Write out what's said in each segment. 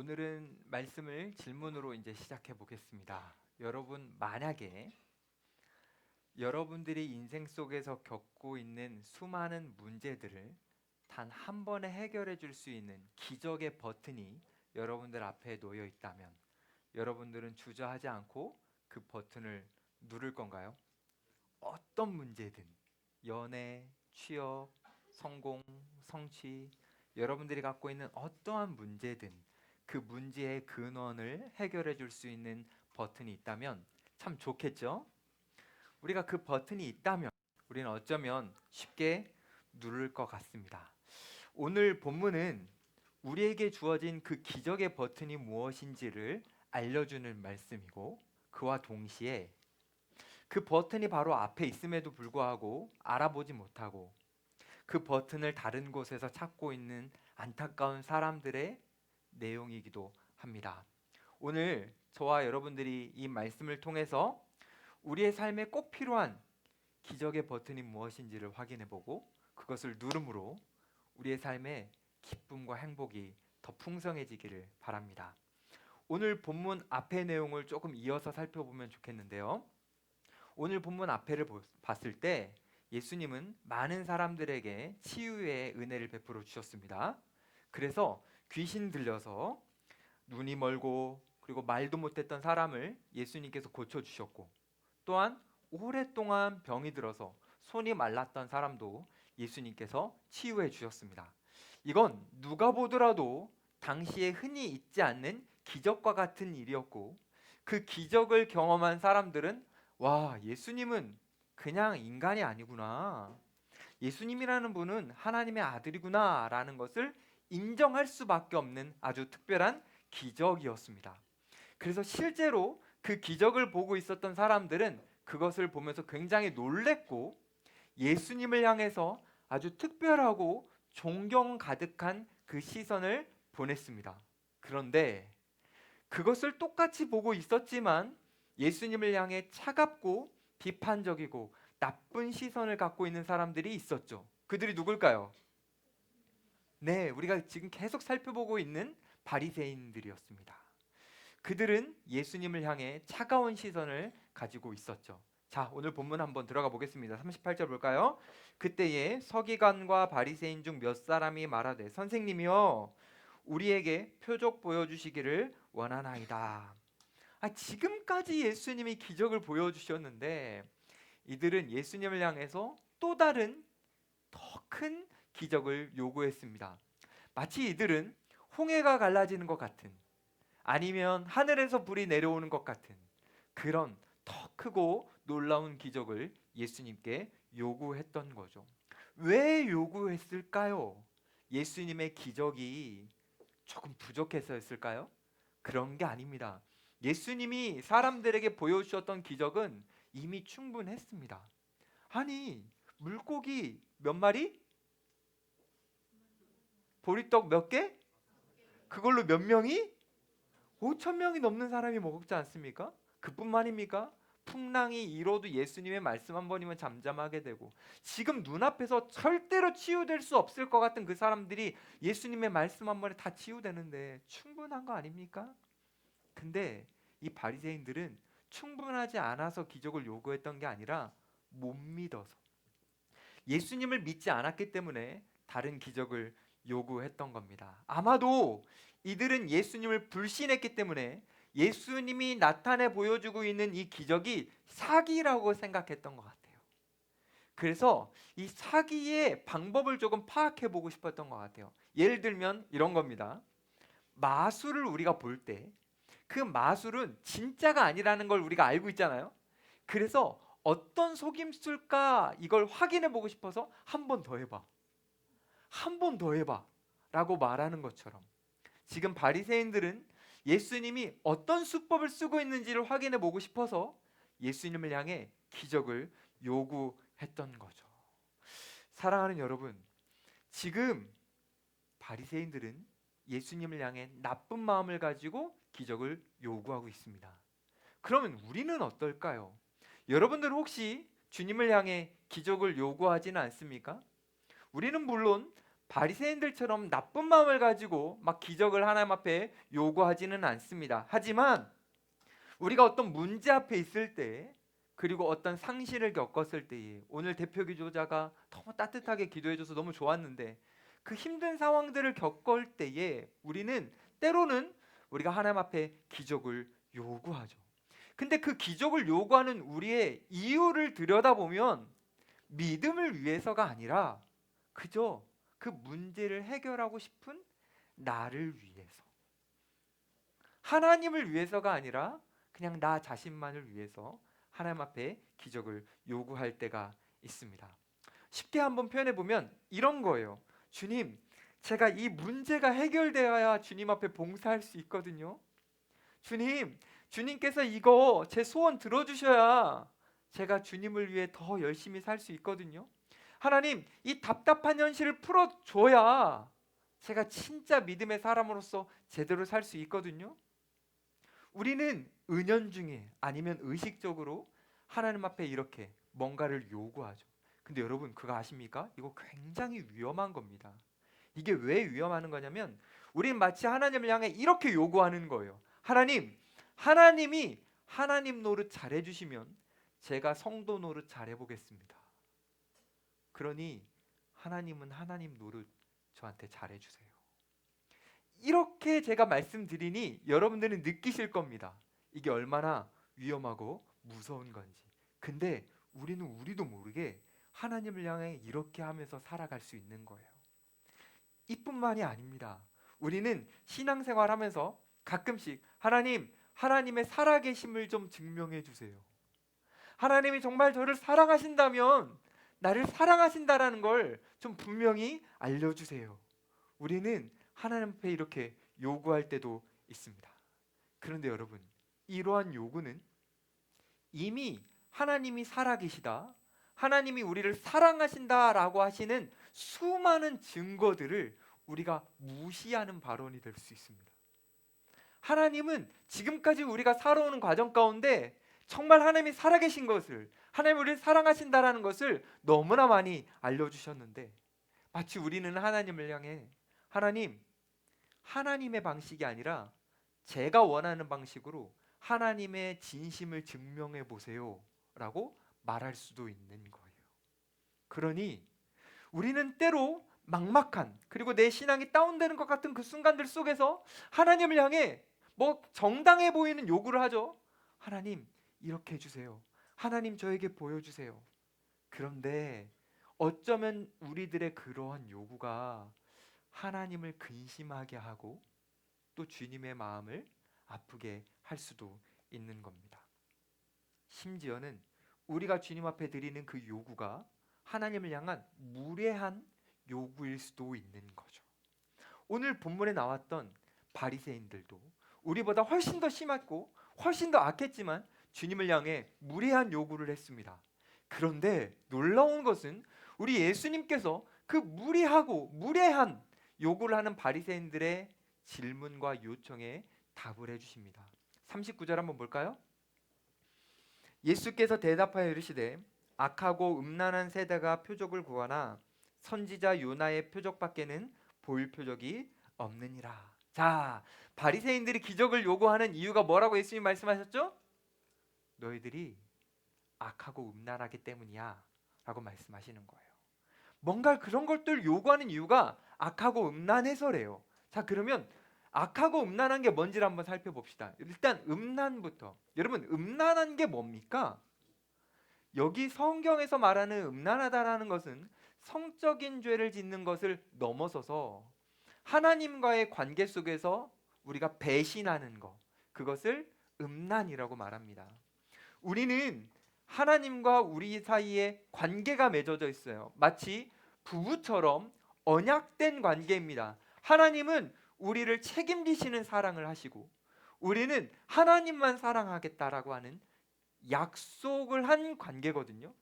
오늘은 말씀을 질문으로 이제 시작해 보겠습니다. 여러분, 만약에 여러분들이 인생 속에서 겪고 있는 수많은 문제들을 단 한 번에 해결해 줄 수 있는 기적의 버튼이 여러분들 앞에 놓여 있다면 여러분들은 주저하지 않고 그 버튼을 누를 건가요? 어떤 문제든 연애, 취업, 성공, 성취, 여러분들이 갖고 있는 어떠한 문제든 그 문제의 근원을 해결해 줄 수 있는 버튼이 있다면 참 좋겠죠? 우리가 그 버튼이 있다면 우리는 어쩌면 쉽게 누를 것 같습니다. 오늘 본문은 우리에게 주어진 그 기적의 버튼이 무엇인지를 알려주는 말씀이고, 그와 동시에 그 버튼이 바로 앞에 있음에도 불구하고 알아보지 못하고 그 버튼을 다른 곳에서 찾고 있는 안타까운 사람들의 내용이기도 합니다. 오늘 저와 여러분들이 이 말씀을 통해서 우리의 삶에 꼭 필요한 기적의 버튼이 무엇인지를 확인해보고 그것을 누름으로 우리의 삶에 기쁨과 행복이 더 풍성해지기를 바랍니다. 오늘 본문 앞의 내용을 조금 이어서 살펴보면 좋겠는데요. 오늘 본문 앞에를 봤을 때 예수님은 많은 사람들에게 치유의 은혜를 베풀어 주셨습니다. 그래서 귀신 들려서 눈이 멀고 그리고 말도 못했던 사람을 예수님께서 고쳐주셨고, 또한 오랫동안 병이 들어서 손이 말랐던 사람도 예수님께서 치유해 주셨습니다. 이건 누가 보더라도 당시에 흔히 있지 않는 기적과 같은 일이었고, 그 기적을 경험한 사람들은 와, 예수님은 그냥 인간이 아니구나, 예수님이라는 분은 하나님의 아들이구나 라는 것을 인정할 수밖에 없는 아주 특별한 기적이었습니다. 그래서 실제로 그 기적을 보고 있었던 사람들은 그것을 보면서 굉장히 놀랬고 예수님을 향해서 아주 특별하고 존경 가득한 그 시선을 보냈습니다. 그런데 그것을 똑같이 보고 있었지만 예수님을 향해 차갑고 비판적이고 나쁜 시선을 갖고 있는 사람들이 있었죠. 그들이 누굴까요? 네, 우리가 지금 계속 살펴보고 있는 바리새인들이었습니다. 그들은 예수님을 향해 차가운 시선을 가지고 있었죠. 자, 오늘 본문 한번 들어가 보겠습니다. 38절 볼까요? 그때에 서기관과 바리새인 중 몇 사람이 말하되 선생님이여 우리에게 표적 보여주시기를 원하나이다. 지금까지 예수님이 기적을 보여주셨는데 이들은 예수님을 향해서 또 다른 더 큰 기적을 요구했습니다. 마치 이들은 홍해가 갈라지는 것 같은, 아니면 하늘에서 불이 내려오는 것 같은 그런 더 크고 놀라운 기적을 예수님께 요구했던 거죠. 왜 요구했을까요? 예수님의 기적이 조금 부족해서였을까요? 그런 게 아닙니다. 예수님이 사람들에게 보여주셨던 기적은 이미 충분했습니다. 아니, 물고기 몇 마리? 보리떡 몇 개? 그걸로 몇 명이? 5천 명이 넘는 사람이 먹었지 않습니까? 그뿐만입니까? 풍랑이 일어도 예수님의 말씀 한 번이면 잠잠하게 되고, 지금 눈앞에서 절대로 치유될 수 없을 것 같은 그 사람들이 예수님의 말씀 한 번에 다 치유되는데 충분한 거 아닙니까? 근데 이 바리새인들은 충분하지 않아서 기적을 요구했던 게 아니라 못 믿어서, 예수님을 믿지 않았기 때문에 다른 기적을 요구했던 겁니다. 아마도 이들은 예수님을 불신했기 때문에 예수님이 나타내 보여주고 있는 이 기적이 사기라고 생각했던 것 같아요. 그래서 이 사기의 방법을 조금 파악해 보고 싶었던 것 같아요. 예를 들면 이런 겁니다. 마술을 우리가 볼 때 그 마술은 진짜가 아니라는 걸 우리가 알고 있잖아요. 그래서 어떤 속임수일까 이걸 확인해 보고 싶어서 한 번 더 해봐, 한 번 더 해봐 라고 말하는 것처럼, 지금 바리새인들은 예수님이 어떤 수법을 쓰고 있는지를 확인해 보고 싶어서 예수님을 향해 기적을 요구했던 거죠. 사랑하는 여러분, 지금 바리새인들은 예수님을 향해 나쁜 마음을 가지고 기적을 요구하고 있습니다. 그러면 우리는 어떨까요? 여러분들 혹시 주님을 향해 기적을 요구하지는 않습니까? 우리는 물론 바리새인들처럼 나쁜 마음을 가지고 막 기적을 하나님 앞에 요구하지는 않습니다. 하지만 우리가 어떤 문제 앞에 있을 때, 그리고 어떤 상실을 겪었을 때에, 오늘 대표 기도자가 너무 따뜻하게 기도해줘서 너무 좋았는데, 그 힘든 상황들을 겪을 때에 우리는 때로는 우리가 하나님 앞에 기적을 요구하죠. 근데 그 기적을 요구하는 우리의 이유를 들여다보면 믿음을 위해서가 아니라 그저 그 문제를 해결하고 싶은 나를 위해서, 하나님을 위해서가 아니라 그냥 나 자신만을 위해서 하나님 앞에 기적을 요구할 때가 있습니다. 쉽게 한번 표현해 보면 이런 거예요. 주님, 제가 이 문제가 해결되어야 주님 앞에 봉사할 수 있거든요. 주님, 주님께서 이거 제 소원 들어주셔야 제가 주님을 위해 더 열심히 살 수 있거든요. 하나님, 이 답답한 현실을 풀어줘야 제가 진짜 믿음의 사람으로서 제대로 살 수 있거든요. 우리는 은연중에 아니면 의식적으로 하나님 앞에 이렇게 뭔가를 요구하죠. 근데 여러분, 그거 아십니까? 이거 굉장히 위험한 겁니다. 이게 왜 위험한 거냐면 우리는 마치 하나님을 향해 이렇게 요구하는 거예요. 하나님, 하나님이 하나님 노릇 잘해주시면 제가 성도 노릇 잘해보겠습니다. 그러니 하나님은 하나님 노릇 저한테 잘해주세요. 이렇게 제가 말씀드리니 여러분들은 느끼실 겁니다. 이게 얼마나 위험하고 무서운 건지. 근데 우리는 우리도 모르게 하나님을 향해 이렇게 하면서 살아갈 수 있는 거예요. 이뿐만이 아닙니다. 우리는 신앙생활하면서 가끔씩 하나님, 하나님의 살아계심을 좀 증명해 주세요. 하나님이 정말 저를 사랑하신다면 나를 사랑하신다라는 걸 좀 분명히 알려주세요. 우리는 하나님 앞에 이렇게 요구할 때도 있습니다. 그런데 여러분, 이러한 요구는 이미 하나님이 살아계시다, 하나님이 우리를 사랑하신다라고 하시는 수많은 증거들을 우리가 무시하는 발언이 될 수 있습니다. 하나님은 지금까지 우리가 살아오는 과정 가운데 정말 하나님이 살아계신 것을, 하나님 우리를 사랑하신다라는 것을 너무나 많이 알려주셨는데, 마치 우리는 하나님을 향해 하나님, 하나님의 방식이 아니라 제가 원하는 방식으로 하나님의 진심을 증명해 보세요 라고 말할 수도 있는 거예요. 그러니 우리는 때로 막막한, 그리고 내 신앙이 다운되는 것 같은 그 순간들 속에서 하나님을 향해 뭐 정당해 보이는 요구를 하죠. 하나님, 이렇게 해주세요. 하나님, 저에게 보여주세요. 그런데 어쩌면 우리들의 그러한 요구가 하나님을 근심하게 하고 또 주님의 마음을 아프게 할 수도 있는 겁니다. 심지어는 우리가 주님 앞에 드리는 그 요구가 하나님을 향한 무례한 요구일 수도 있는 거죠. 오늘 본문에 나왔던 바리새인들도 우리보다 훨씬 더 심했고 훨씬 더 악했지만 주님을 향해 무례한 요구를 했습니다. 그런데 놀라운 것은 우리 예수님께서 그 무리하고 무례한 요구를 하는 바리새인들의 질문과 요청에 답을 해주십니다. 39절 한번 볼까요? 예수께서 대답하여 이르시되 악하고 음란한 세대가 표적을 구하나 선지자 요나의 표적밖에는 볼 표적이 없느니라. 자, 바리새인들이 기적을 요구하는 이유가 뭐라고 예수님 말씀하셨죠? 너희들이 악하고 음란하기 때문이야 라고 말씀하시는 거예요. 뭔가 그런 것들 요구하는 이유가 악하고 음란해서래요. 자, 그러면 악하고 음란한 게 뭔지를 한번 살펴봅시다. 일단 음란부터. 여러분, 음란한 게 뭡니까? 여기 성경에서 말하는 음란하다라는 것은 성적인 죄를 짓는 것을 넘어서서 하나님과의 관계 속에서 우리가 배신하는 것, 그것을 음란이라고 말합니다. 우리는 하나님과 우리 사이에 관계가 맺어져 있어요. 마치 부부처럼 언약된 관계입니다. 하나님은 우리를 책임지시는 사랑을 하시고 우리는 하나님만 사랑하겠다라고 하는 약속을 한 관계거든요.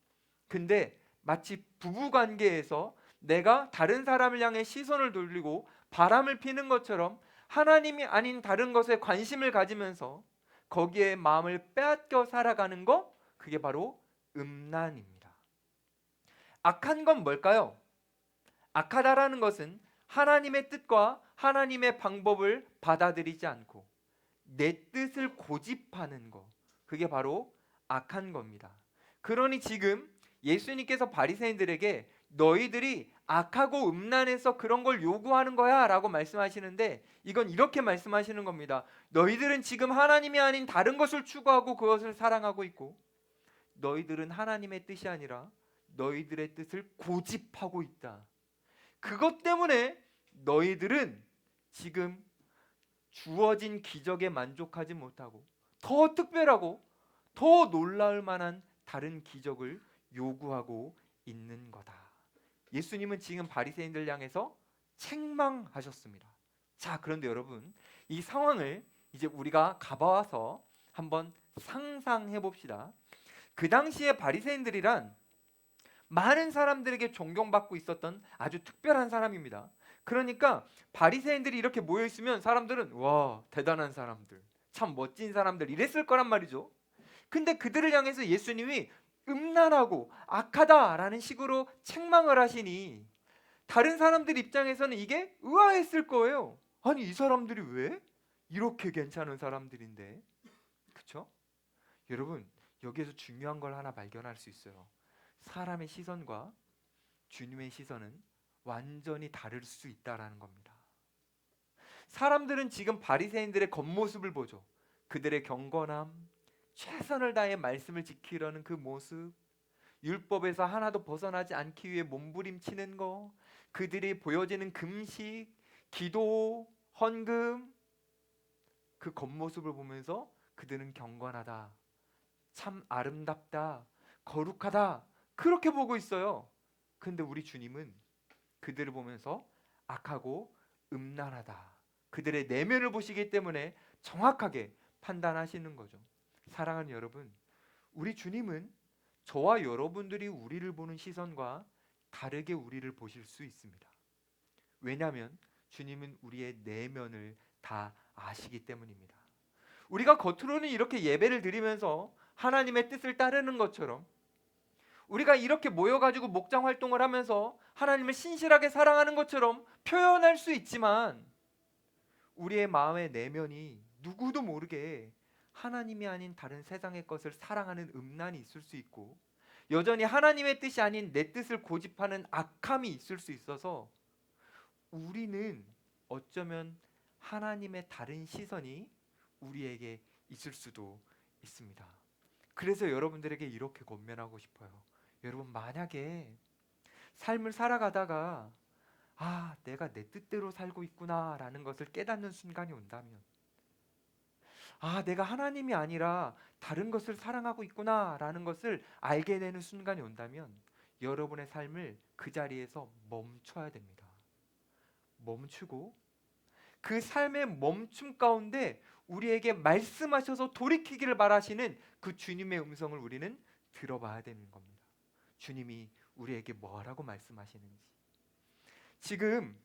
근데 마치 부부 관계에서 내가 다른 사람을 향해 시선을 돌리고 바람을 피는 것처럼 하나님이 아닌 다른 것에 관심을 가지면서 거기에 마음을 빼앗겨 살아가는 것, 그게 바로 음란입니다. 악한 건 뭘까요? 악하다라는 것은 하나님의 뜻과 하나님의 방법을 받아들이지 않고 내 뜻을 고집하는 것, 그게 바로 악한 겁니다. 그러니 지금 예수님께서 바리새인들에게 너희들이 악하고 음란해서 그런 걸 요구하는 거야 라고 말씀하시는데, 이건 이렇게 말씀하시는 겁니다. 너희들은 지금 하나님이 아닌 다른 것을 추구하고 그것을 사랑하고 있고, 너희들은 하나님의 뜻이 아니라 너희들의 뜻을 고집하고 있다. 그것 때문에 너희들은 지금 주어진 기적에 만족하지 못하고 더 특별하고 더 놀라울 만한 다른 기적을 요구하고 있는 거다. 예수님은 지금 바리새인들 향해서 책망하셨습니다. 자, 그런데 여러분, 이 상황을 이제 우리가 가봐와서 한번 상상해 봅시다. 그 당시에 바리새인들이란 많은 사람들에게 존경받고 있었던 아주 특별한 사람입니다. 그러니까 바리새인들이 이렇게 모여 있으면 사람들은 와, 대단한 사람들, 참 멋진 사람들 이랬을 거란 말이죠. 근데 그들을 향해서 예수님이 음란하고 악하다라는 식으로 책망을 하시니 다른 사람들 입장에서는 이게 의아했을 거예요. 아니, 이 사람들이 왜 이렇게 괜찮은 사람들인데, 그렇죠? 여러분, 여기에서 중요한 걸 하나 발견할 수 있어요. 사람의 시선과 주님의 시선은 완전히 다를 수 있다라는 겁니다. 사람들은 지금 바리새인들의 겉모습을 보죠. 그들의 경건함, 최선을 다해 말씀을 지키려는 그 모습, 율법에서 하나도 벗어나지 않기 위해 몸부림치는 거, 그들이 보여지는 금식, 기도, 헌금, 그 겉모습을 보면서 그들은 경건하다, 참 아름답다, 거룩하다, 그렇게 보고 있어요. 근데 우리 주님은 그들을 보면서 악하고 음란하다, 그들의 내면을 보시기 때문에 정확하게 판단하시는 거죠. 사랑하는 여러분, 우리 주님은 저와 여러분들이 우리를 보는 시선과 다르게 우리를 보실 수 있습니다. 왜냐하면 주님은 우리의 내면을 다 아시기 때문입니다. 우리가 겉으로는 이렇게 예배를 드리면서 하나님의 뜻을 따르는 것처럼, 우리가 이렇게 모여가지고 목장 활동을 하면서 하나님을 신실하게 사랑하는 것처럼 표현할 수 있지만, 우리의 마음의 내면이 누구도 모르게 하나님이 아닌 다른 세상의 것을 사랑하는 음란이 있을 수 있고, 여전히 하나님의 뜻이 아닌 내 뜻을 고집하는 악함이 있을 수 있어서 우리는 어쩌면 하나님의 다른 시선이 우리에게 있을 수도 있습니다. 그래서 여러분들에게 이렇게 권면하고 싶어요. 여러분, 만약에 삶을 살아가다가 내가 내 뜻대로 살고 있구나라는 것을 깨닫는 순간이 온다면, 내가 하나님이 아니라 다른 것을 사랑하고 있구나라는 것을 알게 되는 순간이 온다면 여러분의 삶을 그 자리에서 멈춰야 됩니다. 멈추고 그 삶의 멈춤 가운데 우리에게 말씀하셔서 돌이키기를 바라시는 그 주님의 음성을 우리는 들어봐야 되는 겁니다. 주님이 우리에게 뭐라고 말씀하시는지. 지금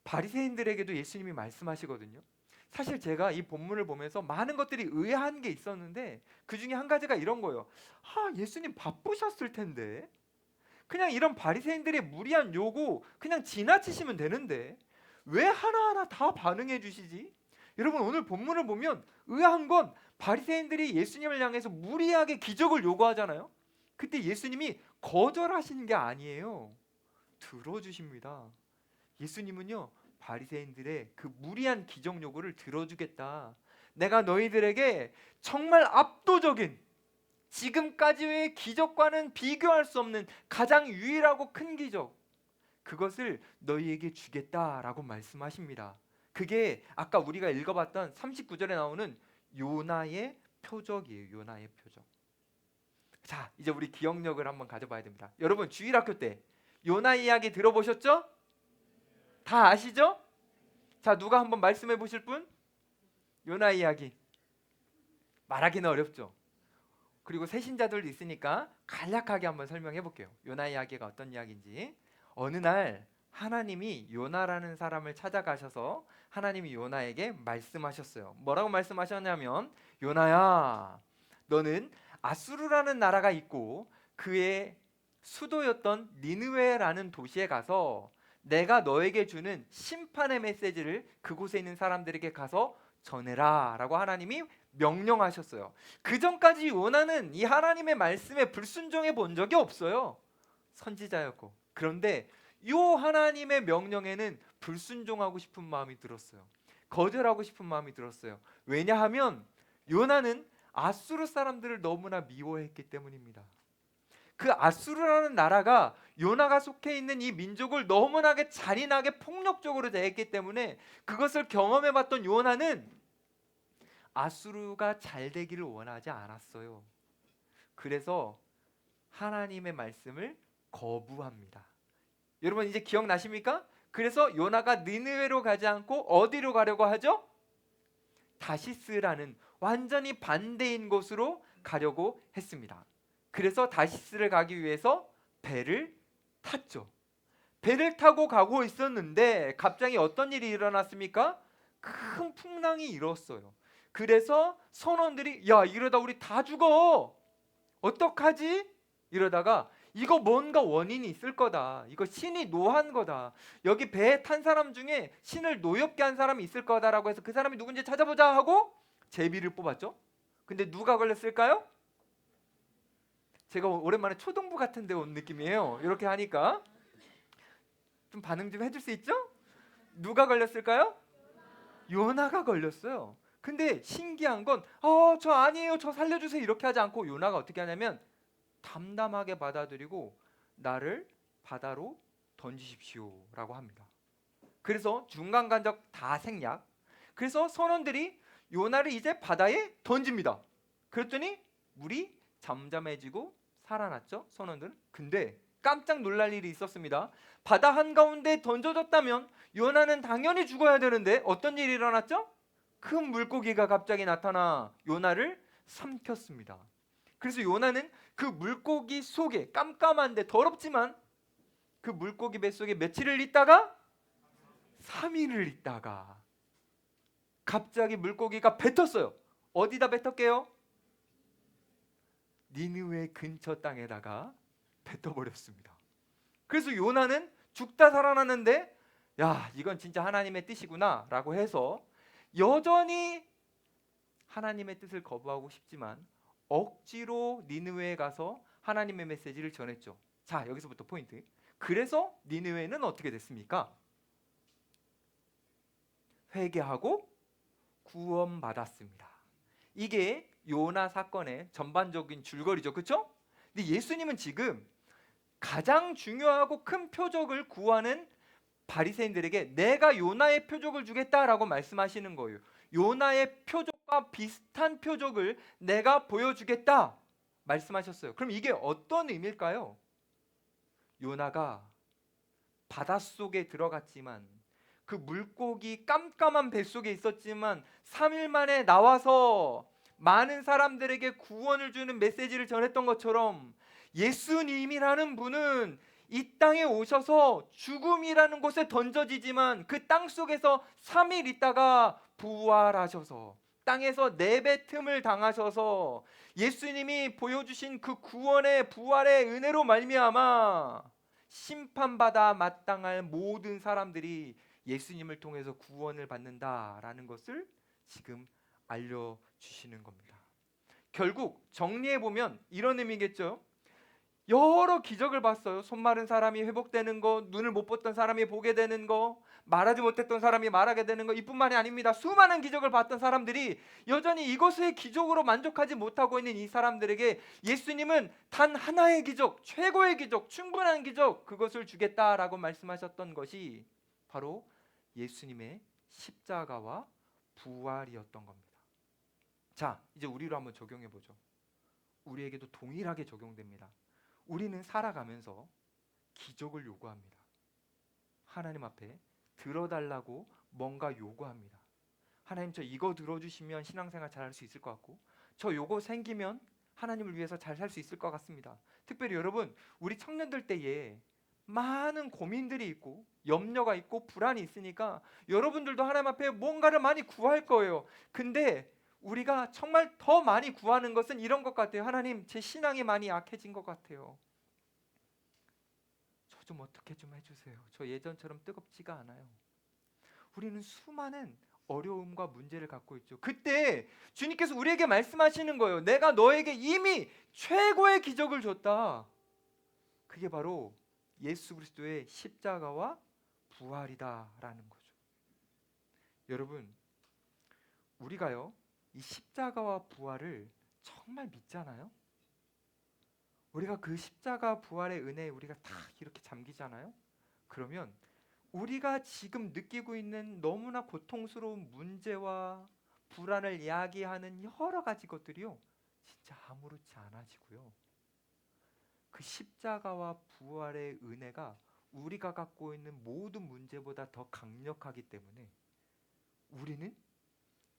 바리새인들에게도 예수님이 말씀하시거든요. 사실 제가 이 본문을 보면서 많은 것들이 의아한 게 있었는데 그 중에 한 가지가 이런 거예요. 예수님 바쁘셨을 텐데 그냥 이런 바리새인들의 무리한 요구 그냥 지나치시면 되는데 왜 하나하나 다 반응해 주시지? 여러분, 오늘 본문을 보면 의아한 건 바리새인들이 예수님을 향해서 무리하게 기적을 요구하잖아요. 그때 예수님이 거절하시는 게 아니에요. 들어주십니다. 예수님은요, 바리새인들의 그 무리한 기적 요구를 들어주겠다. 내가 너희들에게 정말 압도적인, 지금까지의 기적과는 비교할 수 없는 가장 유일하고 큰 기적, 그것을 너희에게 주겠다라고 말씀하십니다. 그게 아까 우리가 읽어봤던 39절에 나오는 요나의 표적이에요. 요나의 표적. 자, 이제 우리 기억력을 한번 가져봐야 됩니다. 여러분, 주일학교 때 요나 이야기 들어보셨죠? 다 아시죠? 자, 누가 한번 말씀해 보실 분? 요나 이야기. 말하기는 어렵죠. 그리고 새신자들도 있으니까 간략하게 한번 설명해 볼게요. 요나 이야기가 어떤 이야기인지. 어느 날 하나님이 요나라는 사람을 찾아가셔서 하나님이 요나에게 말씀하셨어요. 뭐라고 말씀하셨냐면, 요나야, 너는 아수르라는 나라가 있고 그의 수도였던 니느웨라는 도시에 가서 내가 너에게 주는 심판의 메시지를 그곳에 있는 사람들에게 가서 전해라 라고 하나님이 명령하셨어요. 그 전까지 요나는 이 하나님의 말씀에 불순종해 본 적이 없어요. 선지자였고. 그런데 요 하나님의 명령에는 불순종하고 싶은 마음이 들었어요. 거절하고 싶은 마음이 들었어요. 왜냐하면 요나는 아수르 사람들을 너무나 미워했기 때문입니다. 그 아수르라는 나라가 요나가 속해 있는 이 민족을 너무나게 잔인하게 폭력적으로 대했기 때문에 그것을 경험해봤던 요나는 아수르가 잘 되기를 원하지 않았어요. 그래서 하나님의 말씀을 거부합니다. 여러분 이제 기억나십니까? 그래서 요나가 니느웨로 가지 않고 어디로 가려고 하죠? 다시스라는 완전히 반대인 곳으로 가려고 했습니다. 그래서 다시스를 가기 위해서 배를 탔죠. 배를 타고 가고 있었는데 갑자기 어떤 일이 일어났습니까? 큰 풍랑이 일었어요. 그래서 선원들이 야 이러다 우리 다 죽어. 어떡하지? 이러다가 이거 뭔가 원인이 있을 거다. 이거 신이 노한 거다. 여기 배에 탄 사람 중에 신을 노엽게 한 사람이 있을 거다라고 해서 그 사람이 누군지 찾아보자 하고 제비를 뽑았죠. 근데 누가 걸렸을까요? 제가 오랜만에 초등부 같은 데 온 느낌이에요. 이렇게 하니까 좀 반응 좀 해줄 수 있죠? 누가 걸렸을까요? 요나가 걸렸어요. 근데 신기한 건 저 아니에요. 저 살려주세요. 이렇게 하지 않고 요나가 어떻게 하냐면 담담하게 받아들이고 나를 바다로 던지십시오라고 합니다. 그래서 중간 간적 다 생략. 그래서 선원들이 요나를 이제 바다에 던집니다. 그랬더니 물이 잠잠해지고 살아났죠, 선원들은. 근데 깜짝 놀랄 일이 있었습니다. 바다 한가운데 던져졌다면 요나는 당연히 죽어야 되는데 어떤 일이 일어났죠? 큰 물고기가 갑자기 나타나 요나를 삼켰습니다. 그래서 요나는 그 물고기 속에 깜깜한데 더럽지만 그 물고기 뱃속에 며칠을 있다가 3일을 있다가 갑자기 물고기가 뱉었어요. 어디다 뱉었게요? 니느웨 근처 땅에다가 뱉어버렸습니다. 그래서 요나는 죽다 살아났는데 야 이건 진짜 하나님의 뜻이구나 라고 해서 여전히 하나님의 뜻을 거부하고 싶지만 억지로 니느웨에 가서 하나님의 메시지를 전했죠. 자 여기서부터 포인트. 그래서 니느웨는 어떻게 됐습니까? 회개하고 구원받았습니다. 이게 요나 사건의 전반적인 줄거리죠. 그렇죠? 근데 예수님은 지금 가장 중요하고 큰 표적을 구하는 바리새인들에게 내가 요나의 표적을 주겠다라고 말씀하시는 거예요. 요나의 표적과 비슷한 표적을 내가 보여주겠다 말씀하셨어요. 그럼 이게 어떤 의미일까요? 요나가 바닷속에 들어갔지만 그 물고기 깜깜한 뱃속에 있었지만 3일 만에 나와서 많은 사람들에게 구원을 주는 메시지를 전했던 것처럼 예수님이라는 분은 이 땅에 오셔서 죽음이라는 곳에 던져지지만 그 땅 속에서 3일 있다가 부활하셔서 땅에서 내뱉음을 당하셔서 예수님이 보여주신 그 구원의 부활의 은혜로 말미암아 심판받아 마땅할 모든 사람들이 예수님을 통해서 구원을 받는다라는 것을 지금 알려주시는 겁니다. 결국 정리해보면 이런 의미겠죠. 여러 기적을 봤어요. 손 마른 사람이 회복되는 거, 눈을 못 봤던 사람이 보게 되는 거, 말하지 못했던 사람이 말하게 되는 거, 이뿐만이 아닙니다. 수많은 기적을 봤던 사람들이 여전히 이것의 기적으로 만족하지 못하고 있는 이 사람들에게 예수님은 단 하나의 기적, 최고의 기적, 충분한 기적, 그것을 주겠다라고 말씀하셨던 것이 바로 예수님의 십자가와 부활이었던 겁니다. 자, 이제 우리로 한번 적용해 보죠. 우리에게도 동일하게 적용됩니다. 우리는 살아가면서 기적을 요구합니다. 하나님 앞에 들어달라고 뭔가 요구합니다. 하나님 저 이거 들어주시면 신앙생활 잘할 수 있을 것 같고 저 요거 생기면 하나님을 위해서 잘 살 수 있을 것 같습니다. 특별히 여러분 우리 청년들 때에 많은 고민들이 있고 염려가 있고 불안이 있으니까 여러분들도 하나님 앞에 뭔가를 많이 구할 거예요. 근데 우리가 정말 더 많이 구하는 것은 이런 것 같아요. 하나님 제 신앙이 많이 약해진 것 같아요. 저 좀 어떻게 좀 해주세요. 저 예전처럼 뜨겁지가 않아요. 우리는 수많은 어려움과 문제를 갖고 있죠. 그때 주님께서 우리에게 말씀하시는 거예요. 내가 너에게 이미 최고의 기적을 줬다. 그게 바로 예수 그리스도의 십자가와 부활이다라는 거죠. 여러분, 우리가요, 이 십자가와 부활을 정말 믿잖아요. 우리가 그 십자가 부활의 은혜에 우리가 다 이렇게 잠기잖아요. 그러면 우리가 지금 느끼고 있는 너무나 고통스러운 문제와 불안을 이야기하는 여러 가지 것들이요, 진짜 아무렇지 않아지고요. 그 십자가와 부활의 은혜가 우리가 갖고 있는 모든 문제보다 더 강력하기 때문에 우리는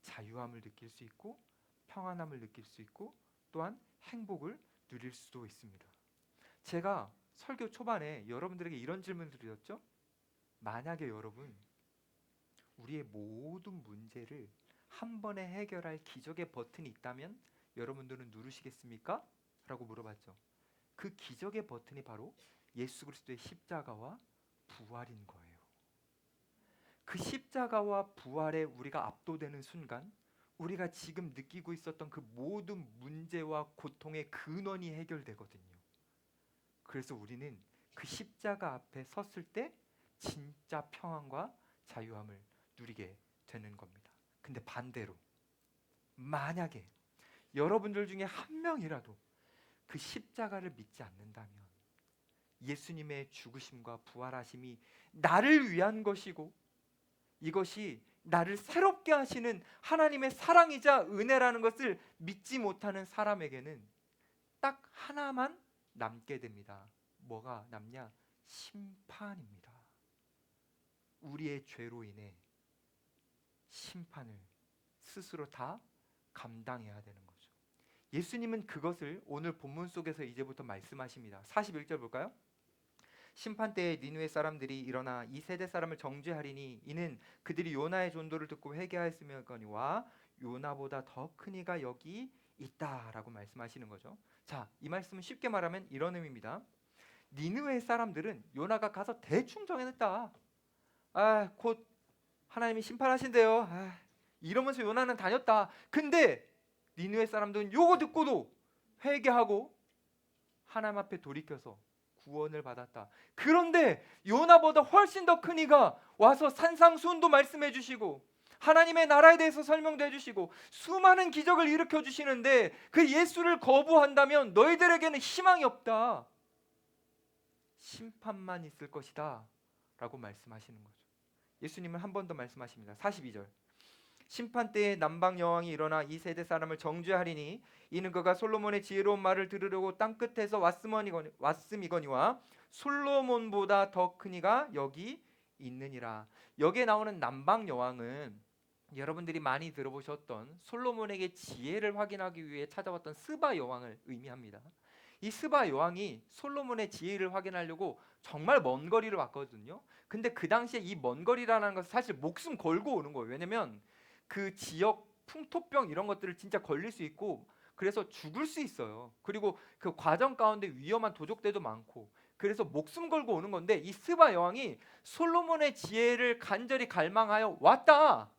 자유함을 느낄 수 있고 평안함을 느낄 수 있고 또한 행복을 누릴 수도 있습니다. 제가 설교 초반에 여러분들에게 이런 질문을 드렸죠. 만약에 여러분, 우리의 모든 문제를 한 번에 해결할 기적의 버튼이 있다면 여러분들은 누르시겠습니까? 라고 물어봤죠. 그 기적의 버튼이 바로 예수 그리스도의 십자가와 부활인 거예요. 그 십자가와 부활에 우리가 압도되는 순간 우리가 지금 느끼고 있었던 그 모든 문제와 고통의 근원이 해결되거든요. 그래서 우리는 그 십자가 앞에 섰을 때 진짜 평안과 자유함을 누리게 되는 겁니다. 근데 반대로 만약에 여러분들 중에 한 명이라도 그 십자가를 믿지 않는다면, 예수님의 죽으심과 부활하심이 나를 위한 것이고 이것이 나를 새롭게 하시는 하나님의 사랑이자 은혜라는 것을 믿지 못하는 사람에게는 딱 하나만 남게 됩니다. 뭐가 남냐? 심판입니다. 우리의 죄로 인해 심판을 스스로 다 감당해야 되는 거죠. 예수님은 그것을 오늘 본문 속에서 이제부터 말씀하십니다. 41절 볼까요? 심판 때에 니느웨 사람들이 일어나 이 세대 사람을 정죄하리니 이는 그들이 요나의 전도를 듣고 회개하였으며거니와 요나보다 더 큰 이가 여기 있다라고 말씀하시는 거죠. 자, 이 말씀은 쉽게 말하면 이런 의미입니다. 니느웨 사람들은 요나가 가서 대충 정해냈다. 곧 하나님이 심판하신대요. 이러면서 요나는 다녔다. 근데 니느웨 사람들은 요거 듣고도 회개하고 하나님 앞에 돌이켜서 구원을 받았다. 그런데 요나보다 훨씬 더 큰 이가 와서 산상수훈도 말씀해 주시고 하나님의 나라에 대해서 설명도 해주시고 수많은 기적을 일으켜 주시는데 그 예수를 거부한다면 너희들에게는 희망이 없다. 심판만 있을 것이다 라고 말씀하시는 거죠. 예수님은 한 번 더 말씀하십니다. 42절. 심판 때에 남방 여왕이 일어나 이 세대 사람을 정죄하리니 이는 그가 솔로몬의 지혜로운 말을 들으려고 땅 끝에서 왔음이거니와 솔로몬보다 더 큰 이가 여기 있느니라. 여기에 나오는 남방 여왕은 여러분들이 많이 들어보셨던 솔로몬에게 지혜를 확인하기 위해 찾아왔던 스바 여왕을 의미합니다. 이 스바 여왕이 솔로몬의 지혜를 확인하려고 정말 먼 거리를 왔거든요. 근데 그 당시에 이 먼 거리라는 것은 사실 목숨 걸고 오는 거예요. 왜냐면 그 지역 풍토병 이런 것들을 진짜 걸릴 수 있고 그래서 죽을 수 있어요. 그리고 그 과정 가운데 위험한 도적들도 많고 그래서 목숨 걸고 오는 건데 이 스바 여왕이 솔로몬의 지혜를 간절히 갈망하여 왔다.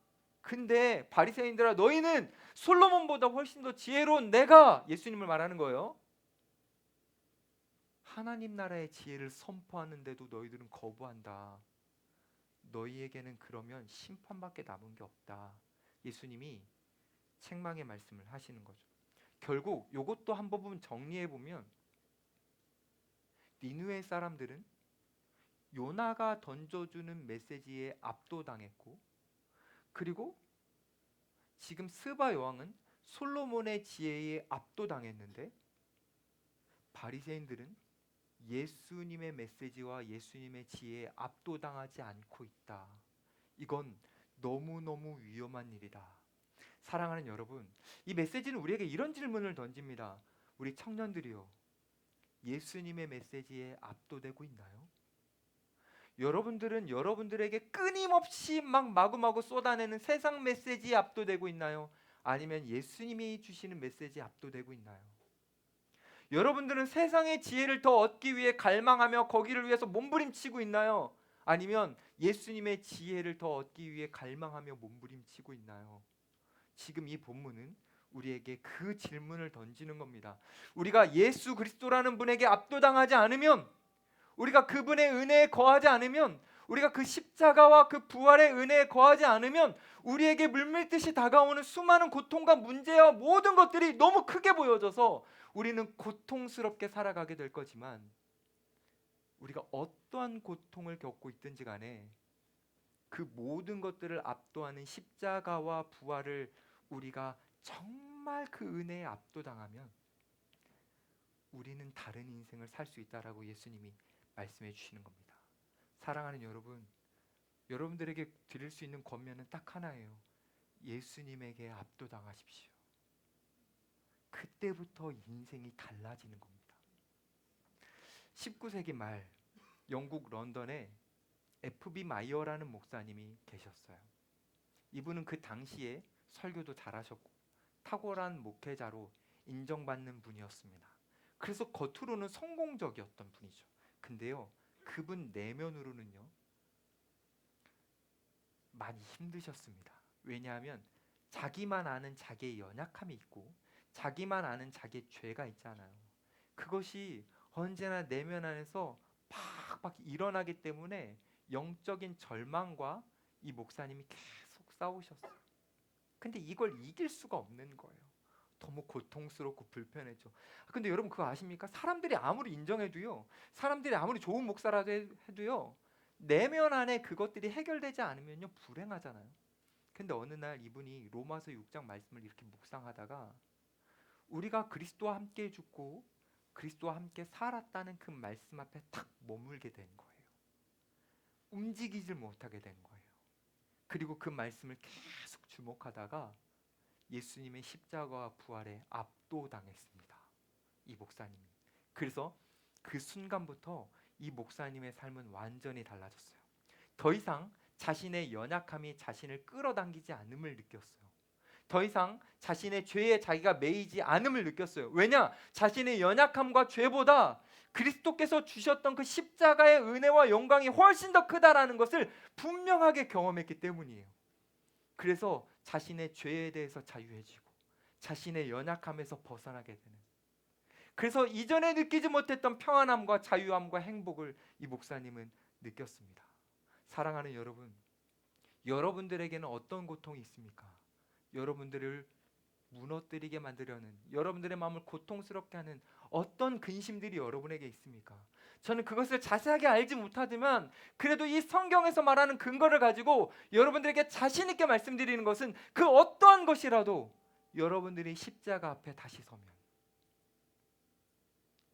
근데 바리새인들아 너희는 솔로몬보다 훨씬 더 지혜로운 내가, 예수님을 말하는 거예요, 하나님 나라의 지혜를 선포하는데도 너희들은 거부한다. 너희에게는 그러면 심판밖에 남은 게 없다. 예수님이 책망의 말씀을 하시는 거죠. 결국 이것도 한 부분 정리해 보면 니느웨 사람들은 요나가 던져주는 메시지에 압도당했고 그리고 지금 스바 여왕은 솔로몬의 지혜에 압도당했는데 바리새인들은 예수님의 메시지와 예수님의 지혜에 압도당하지 않고 있다. 이건 너무너무 위험한 일이다. 사랑하는 여러분, 이 메시지는 우리에게 이런 질문을 던집니다. 우리 청년들이요, 예수님의 메시지에 압도되고 있나요? 여러분들은 여러분들에게 끊임없이 막 마구마구 쏟아내는 세상 메시지에 압도되고 있나요? 아니면 예수님이 주시는 메시지에 압도되고 있나요? 여러분들은 세상의 지혜를 더 얻기 위해 갈망하며 거기를 위해서 몸부림치고 있나요? 아니면 예수님의 지혜를 더 얻기 위해 갈망하며 몸부림치고 있나요? 지금 이 본문은 우리에게 그 질문을 던지는 겁니다. 우리가 예수 그리스도라는 분에게 압도당하지 않으면, 우리가 그분의 은혜에 거하지 않으면, 우리가 그 십자가와 그 부활의 은혜에 거하지 않으면 우리에게 물밀듯이 다가오는 수많은 고통과 문제와 모든 것들이 너무 크게 보여져서 우리는 고통스럽게 살아가게 될 거지만, 우리가 어떠한 고통을 겪고 있든지 간에 그 모든 것들을 압도하는 십자가와 부활을 우리가 정말 그 은혜에 압도당하면 우리는 다른 인생을 살 수 있다라고 예수님이 말씀해 주시는 겁니다. 사랑하는 여러분, 여러분들에게 드릴 수 있는 권면은 딱 하나예요. 예수님에게 압도당하십시오. 그때부터 인생이 달라지는 겁니다. 19세기 말 영국 런던에 F.B. 마이어라는 목사님이 계셨어요. 이분은 그 당시에 설교도 잘하셨고 탁월한 목회자로 인정받는 분이었습니다. 그래서 겉으로는 성공적이었던 분이죠. 근데요, 그분 내면으로는요 많이 힘드셨습니다. 왜냐하면 자기만 아는 자기의 연약함이 있고 자기만 아는 자기의 죄가 있잖아요. 그것이 언제나 내면 안에서 팍팍 일어나기 때문에 영적인 절망과 이 목사님이 계속 싸우셨어요. 근데 이걸 이길 수가 없는 거예요. 너무 고통스럽고 불편했죠. 근데 여러분 그거 아십니까? 사람들이 아무리 인정해도요, 사람들이 아무리 좋은 목사라도 해도요, 내면 안에 그것들이 해결되지 않으면요 불행하잖아요. 근데 어느 날 이분이 로마서 6장 말씀을 이렇게 묵상하다가 우리가 그리스도와 함께 죽고 그리스도와 함께 살았다는 그 말씀 앞에 탁 머물게 된 거예요. 움직이질 못하게 된 거예요. 그리고 그 말씀을 계속 주목하다가 예수님의 십자가와 부활에 압도당했습니다. 이 목사님이. 그래서 그 순간부터 이 목사님의 삶은 완전히 달라졌어요. 더 이상 자신의 연약함이 자신을 끌어당기지 않음을 느꼈어요. 더 이상 자신의 죄에 자기가 매이지 않음을 느꼈어요. 왜냐? 자신의 연약함과 죄보다 그리스도께서 주셨던 그 십자가의 은혜와 영광이 훨씬 더 크다라는 것을 분명하게 경험했기 때문이에요. 그래서 자신의 죄에 대해서 자유해지고 자신의 연약함에서 벗어나게 되는, 그래서 이전에 느끼지 못했던 평안함과 자유함과 행복을 이 목사님은 느꼈습니다. 사랑하는 여러분, 여러분들에게는 어떤 고통이 있습니까? 여러분들을 무너뜨리게 만들려는, 여러분들의 마음을 고통스럽게 하는 어떤 근심들이 여러분에게 있습니까? 저는 그것을 자세하게 알지 못하지만 그래도 이 성경에서 말하는 근거를 가지고 여러분들에게 자신 있게 말씀드리는 것은 그 어떠한 것이라도 여러분들이 십자가 앞에 다시 서면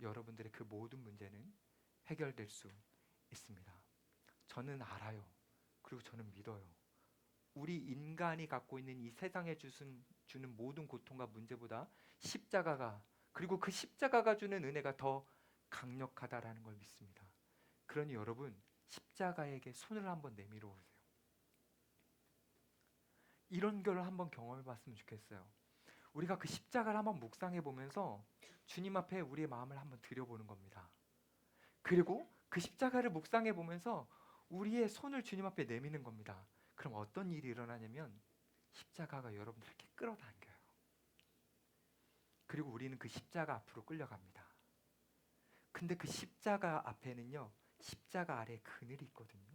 여러분들의 그 모든 문제는 해결될 수 있습니다. 저는 알아요. 그리고 저는 믿어요. 우리 인간이 갖고 있는 이 세상에 주는 모든 고통과 문제보다 십자가가, 그리고 그 십자가가 주는 은혜가 더 강력하다라는 걸 믿습니다. 그러니 여러분, 십자가에게 손을 한번 내밀어 보세요. 이런 걸 한번 경험해 봤으면 좋겠어요. 우리가 그 십자가를 한번 묵상해 보면서 주님 앞에 우리의 마음을 한번 드려보는 겁니다. 그리고 그 십자가를 묵상해 보면서 우리의 손을 주님 앞에 내미는 겁니다. 그럼 어떤 일이 일어나냐면 십자가가 여러분들 이렇게 끌어당겨요. 그리고 우리는 그 십자가 앞으로 끌려갑니다. 근데 그 십자가 앞에는요, 십자가 아래에 그늘이 있거든요.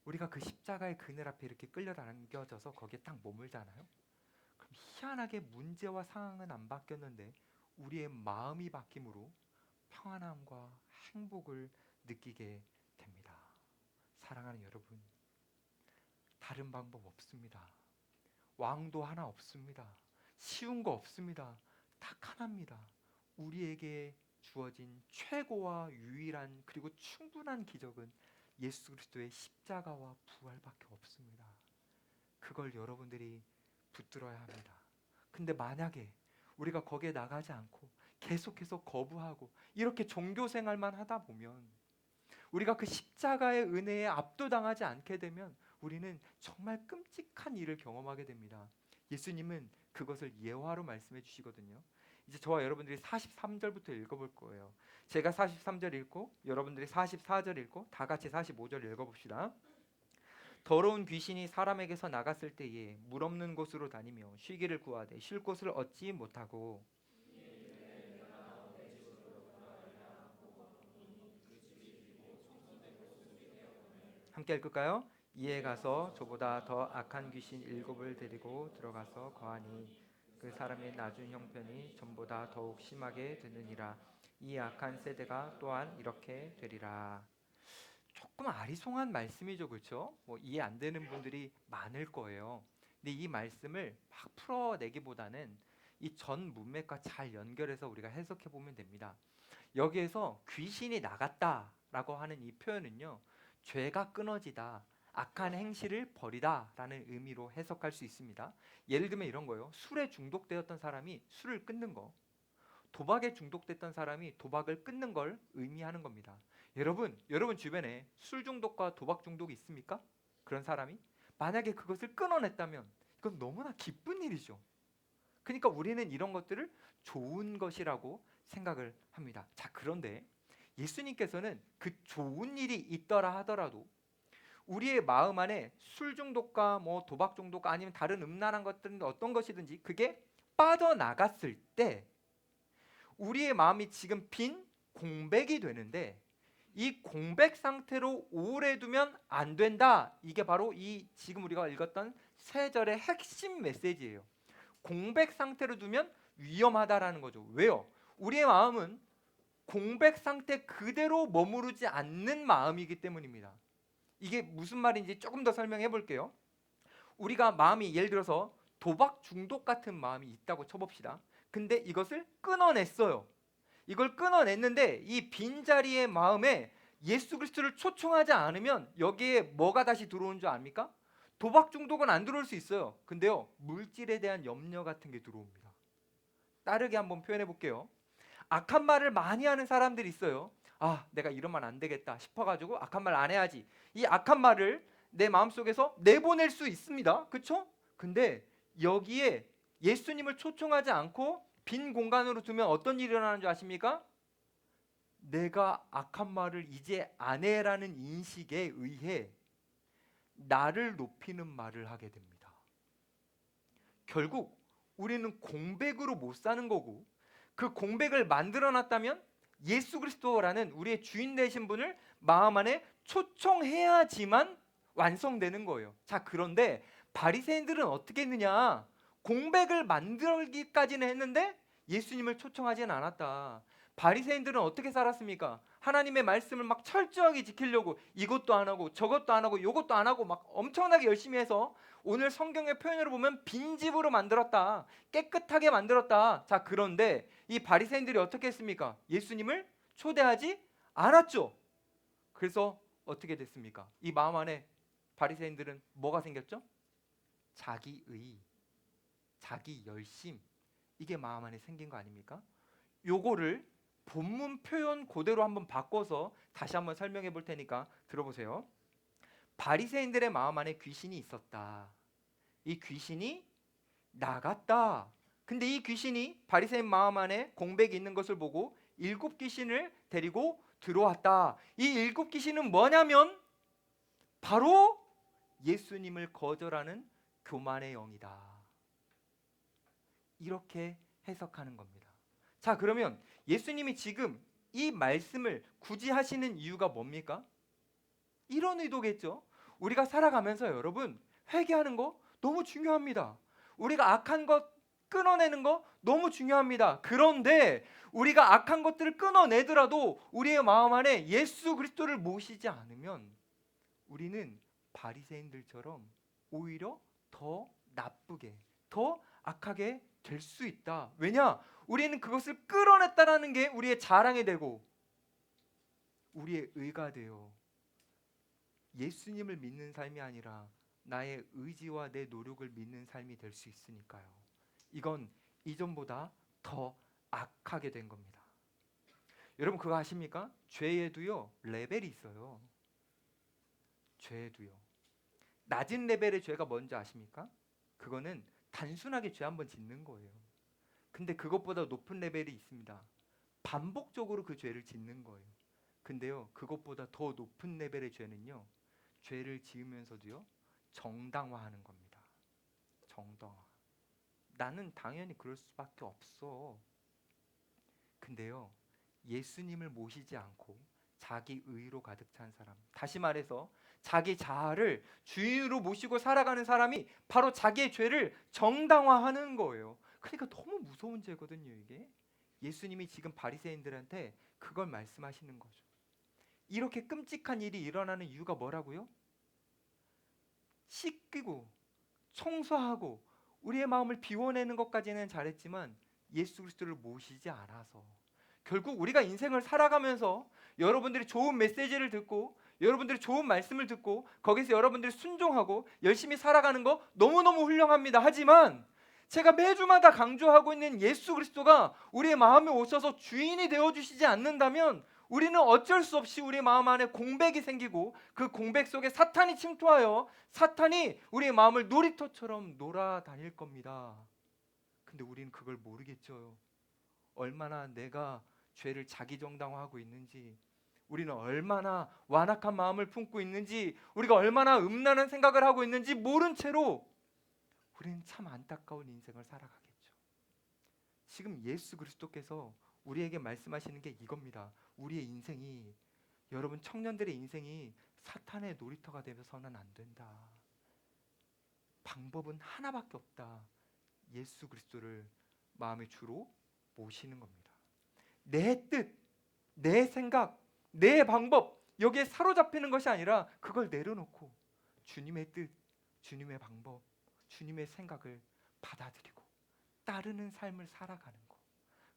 우리가 그 십자가의 그늘 앞에 이렇게 끌려당겨져서 거기에 딱 머물잖아요. 그럼 희한하게 문제와 상황은 안 바뀌었는데 우리의 마음이 바뀜으로 평안함과 행복을 느끼게 됩니다. 사랑하는 여러분, 다른 방법 없습니다. 왕도 하나 없습니다. 쉬운 거 없습니다. 딱 하나입니다. 우리에게 주어진 최고와 유일한 그리고 충분한 기적은 예수 그리스도의 십자가와 부활밖에 없습니다. 그걸 여러분들이 붙들어야 합니다. 근데 만약에 우리가 거기에 나가지 않고 계속해서 거부하고 이렇게 종교 생활만 하다 보면, 우리가 그 십자가의 은혜에 압도당하지 않게 되면 우리는 정말 끔찍한 일을 경험하게 됩니다. 예수님은 그것을 예화로 말씀해 주시거든요. 이제 저와 여러분들이 43절부터 읽어볼 거예요. 제가 43절 읽고 여러분들이 44절 읽고 다 같이 45절 읽어봅시다. 더러운 귀신이 사람에게서 나갔을 때에 물 없는 곳으로 다니며 쉬기를 구하되 쉴 곳을 얻지 못하고 함께 읽을까요? 이에 가서 저보다 더 악한 귀신 7을 데리고 들어가서 거하니 그 사람의 나중 형편이 전보다 더욱 심하게 되느니라. 이 악한 세대가 또한 이렇게 되리라. 조금 아리송한 말씀이죠, 그렇죠? 뭐 이해 안 되는 분들이 많을 거예요. 근데 이 말씀을 막 풀어내기보다는 이 전 문맥과 잘 연결해서 우리가 해석해 보면 됩니다. 여기에서 귀신이 나갔다라고 하는 이 표현은요, 죄가 끊어지다, 악한 행실을 버리다라는 의미로 해석할 수 있습니다. 예를 들면 이런 거예요. 술에 중독되었던 사람이 술을 끊는 거, 도박에 중독됐던 사람이 도박을 끊는 걸 의미하는 겁니다. 여러분 주변에 술 중독과 도박 중독이 있습니까? 그런 사람이 만약에 그것을 끊어냈다면 이건 너무나 기쁜 일이죠. 그러니까 우리는 이런 것들을 좋은 것이라고 생각을 합니다. 자, 그런데 예수님께서는 그 좋은 일이 있더라 하더라도 우리의 마음 안에 술 중독과 뭐 도박 중독과 아니면 다른 음란한 것들은 어떤 것이든지 그게 빠져나갔을 때 우리의 마음이 지금 빈 공백이 되는데 이 공백 상태로 오래 두면 안 된다. 이게 바로 이 지금 우리가 읽었던 세 절의 핵심 메시지예요. 공백 상태로 두면 위험하다라는 거죠. 왜요? 우리의 마음은 공백 상태 그대로 머무르지 않는 마음이기 때문입니다. 이게 무슨 말인지 조금 더 설명해 볼게요. 우리가 마음이 예를 들어서 도박 중독 같은 마음이 있다고 쳐봅시다. 근데 이것을 끊어냈어요. 이걸 끊어냈는데 이 빈자리의 마음에 예수 그리스도를 초청하지 않으면 여기에 뭐가 다시 들어오는 줄 압니까? 도박 중독은 안 들어올 수 있어요. 근데요, 물질에 대한 염려 같은 게 들어옵니다. 따르게 한번 표현해 볼게요. 악한 말을 많이 하는 사람들이 있어요. 아, 내가 이러면 안 되겠다 싶어가지고 악한 말 안 해야지. 이 악한 말을 내 마음속에서 내보낼 수 있습니다. 그렇죠? 근데 여기에 예수님을 초청하지 않고 빈 공간으로 두면 어떤 일이 일어나는 줄 아십니까? 내가 악한 말을 이제 안 해라는 인식에 의해 나를 높이는 말을 하게 됩니다. 결국 우리는 공백으로 못 사는 거고 그 공백을 만들어 놨다면 예수 그리스도라는 우리의 주인 되신 분을 마음 안에 초청해야지만 완성되는 거예요. 자, 그런데 바리새인들은 어떻게 했느냐? 공백을 만들기까지는 했는데 예수님을 초청하지는 않았다. 바리새인들은 어떻게 살았습니까? 하나님의 말씀을 막 철저하게 지키려고 이것도 안 하고 저것도 안 하고 이것도 안 하고 막 엄청나게 열심히 해서 오늘 성경의 표현으로 보면 빈집으로 만들었다. 깨끗하게 만들었다. 자, 그런데 이 바리새인들이 어떻게 했습니까? 예수님을 초대하지 않았죠. 그래서 어떻게 됐습니까? 이 마음 안에 바리새인들은 뭐가 생겼죠? 자기의, 자기 열심, 이게 마음 안에 생긴 거 아닙니까? 요거를 본문 표현 그대로 한번 바꿔서 다시 한번 설명해 볼 테니까 들어보세요. 바리새인들의 마음 안에 귀신이 있었다. 이 귀신이 나갔다. 근데 이 귀신이 바리새인 마음 안에 공백이 있는 것을 보고 7귀신을 데리고 들어왔다. 이 7귀신은 뭐냐면 바로 예수님을 거절하는 교만의 영이다. 이렇게 해석하는 겁니다. 자, 그러면 예수님이 지금 이 말씀을 굳이 하시는 이유가 뭡니까? 이런 의도겠죠. 우리가 살아가면서 여러분 회개하는 거 너무 중요합니다. 우리가 악한 것 끊어내는 거 너무 중요합니다. 그런데 우리가 악한 것들을 끊어내더라도 우리의 마음 안에 예수 그리스도를 모시지 않으면 우리는 바리새인들처럼 오히려 더 나쁘게, 더 악하게 될 수 있다. 왜냐? 우리는 그것을 끌어냈다라는 게 우리의 자랑이 되고 우리의 의가 되어 예수님을 믿는 삶이 아니라 나의 의지와 내 노력을 믿는 삶이 될 수 있으니까요. 이건 이전보다 더 악하게 된 겁니다. 여러분 그거 아십니까? 죄에도요 레벨이 있어요. 죄에도요. 낮은 레벨의 죄가 뭔지 아십니까? 그거는 단순하게 죄 한번 짓는 거예요. 근데 그것보다 높은 레벨이 있습니다. 반복적으로 그 죄를 짓는 거예요. 근데요, 그것보다 더 높은 레벨의 죄는요, 죄를 지으면서도요, 정당화하는 겁니다. 정당화. 나는 당연히 그럴 수밖에 없어. 근데요, 예수님을 모시지 않고 자기 의로 가득 찬 사람, 다시 말해서 자기 자아를 주인으로 모시고 살아가는 사람이 바로 자기의 죄를 정당화하는 거예요. 그러니까 너무 무서운 죄거든요, 이게. 예수님이 지금 바리새인들한테 그걸 말씀하시는 거죠. 이렇게 끔찍한 일이 일어나는 이유가 뭐라고요? 씻기고 청소하고 우리의 마음을 비워내는 것까지는 잘했지만 예수 그리스도를 모시지 않아서, 결국 우리가 인생을 살아가면서 여러분들이 좋은 메시지를 듣고 여러분들이 좋은 말씀을 듣고 거기서 여러분들이 순종하고 열심히 살아가는 거 너무너무 훌륭합니다. 하지만 제가 매주마다 강조하고 있는 예수 그리스도가 우리의 마음에 오셔서 주인이 되어주시지 않는다면 우리는 어쩔 수 없이 우리 마음 안에 공백이 생기고 그 공백 속에 사탄이 침투하여 사탄이 우리의 마음을 놀이터처럼 놀아다닐 겁니다. 근데 우리는 그걸 모르겠죠. 얼마나 내가 죄를 자기 정당화하고 있는지, 우리는 얼마나 완악한 마음을 품고 있는지, 우리가 얼마나 음란한 생각을 하고 있는지 모른 채로 우리는 참 안타까운 인생을 살아가겠죠. 지금 예수 그리스도께서 우리에게 말씀하시는 게 이겁니다. 우리의 인생이, 여러분 청년들의 인생이 사탄의 놀이터가 되서는 안 된다. 방법은 하나밖에 없다. 예수 그리스도를 마음의 주로 모시는 겁니다. 내 뜻, 내 생각, 내 방법 여기에 사로잡히는 것이 아니라 그걸 내려놓고 주님의 뜻, 주님의 방법, 주님의 생각을 받아들이고 따르는 삶을 살아가는 것.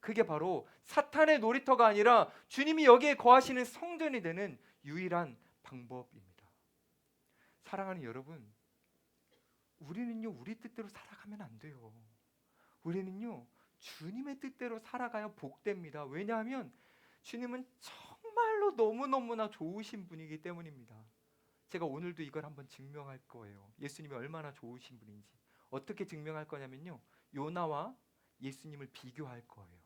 그게 바로 사탄의 놀이터가 아니라 주님이 여기에 거하시는 성전이 되는 유일한 방법입니다. 사랑하는 여러분, 우리는요 우리 뜻대로 살아가면 안 돼요. 우리는요 주님의 뜻대로 살아가야 복됩니다. 왜냐하면 주님은 정말로 너무너무나 좋으신 분이기 때문입니다. 제가 오늘도 이걸 한번 증명할 거예요. 예수님이 얼마나 좋으신 분인지. 어떻게 증명할 거냐면요, 요나와 예수님을 비교할 거예요.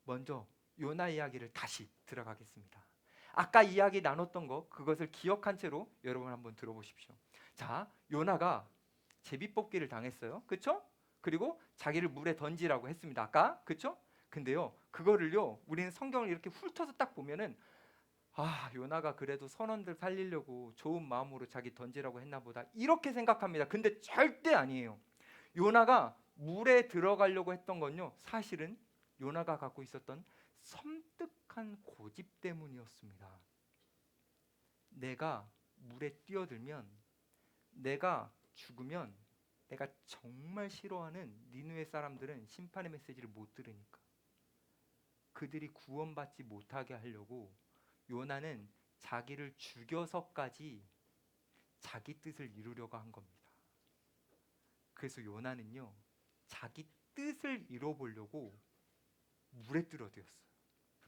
먼저 요나 이야기를 다시 들어가겠습니다. 아까 이야기 나눴던 거, 그것을 기억한 채로 여러분 한번 들어보십시오. 자, 요나가 제비뽑기를 당했어요. 그렇죠? 그리고 자기를 물에 던지라고 했습니다. 아까. 그렇죠? 근데요, 그거를요 우리는 성경을 이렇게 훑어서 딱 보면은 요나가 그래도 선원들 살리려고 좋은 마음으로 자기 던지라고 했나 보다 이렇게 생각합니다. 근데 절대 아니에요. 요나가 물에 들어가려고 했던 건요, 사실은 요나가 갖고 있었던 섬뜩한 고집 때문이었습니다. 내가 물에 뛰어들면, 내가 죽으면 내가 정말 싫어하는 니느웨 사람들은 심판의 메시지를 못 들으니까 그들이 구원받지 못하게 하려고 요나는 자기를 죽여서까지 자기 뜻을 이루려고 한 겁니다. 그래서 요나는요 자기 뜻을 이뤄보려고 물에 뛰어들었어요.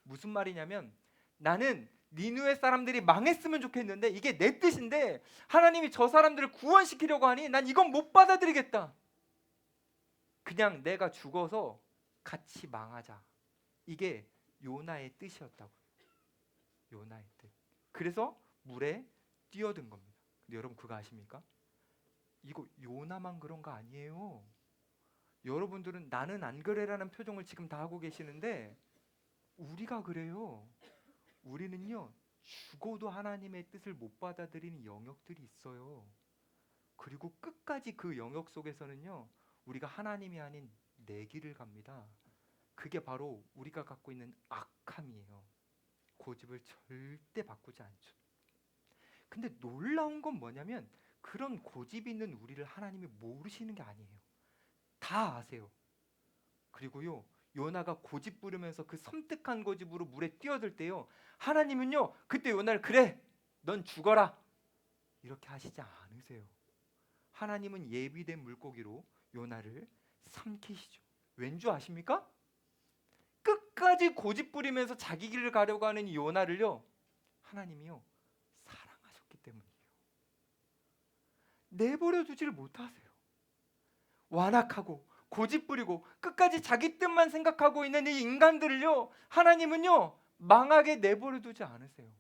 무슨 말이냐면, 나는 니느웨 사람들이 망했으면 좋겠는데 이게 내 뜻인데 하나님이 저 사람들을 구원시키려고 하니 난 이건 못 받아들이겠다. 그냥 내가 죽어서 같이 망하자. 이게 요나의 뜻이었다고요. 요나의 뜻. 그래서 물에 뛰어든 겁니다. 근데 여러분 그거 아십니까? 이거 요나만 그런 거 아니에요. 여러분들은 나는 안 그래라는 표정을 지금 다 하고 계시는데 우리가 그래요. 우리는요 죽어도 하나님의 뜻을 못 받아들이는 영역들이 있어요. 그리고 끝까지 그 영역 속에서는요 우리가 하나님이 아닌 내 길을 갑니다. 그게 바로 우리가 갖고 있는 악함이에요. 고집을 절대 바꾸지 않죠. 근데 놀라운 건 뭐냐면 그런 고집 있는 우리를 하나님이 모르시는 게 아니에요. 다 아세요. 그리고요 요나가 고집 부르면서 그 섬뜩한 고집으로 물에 뛰어들 때요 하나님은요 그때 요나를 그래 넌 죽어라 이렇게 하시지 않으세요. 하나님은 예비된 물고기로 요나를 삼키시죠. 왠지 아십니까? 끝까지 고집 부리면서 자기 길을 가려고 하는 이 요나를요 하나님이요 사랑하셨기 때문이에요. 내버려 두지를 못하세요. 완악하고 고집부리고 끝까지 자기 뜻만 생각하고 있는 이 인간들을요, 하나님은요 망하게 내버려 두지 않으세요.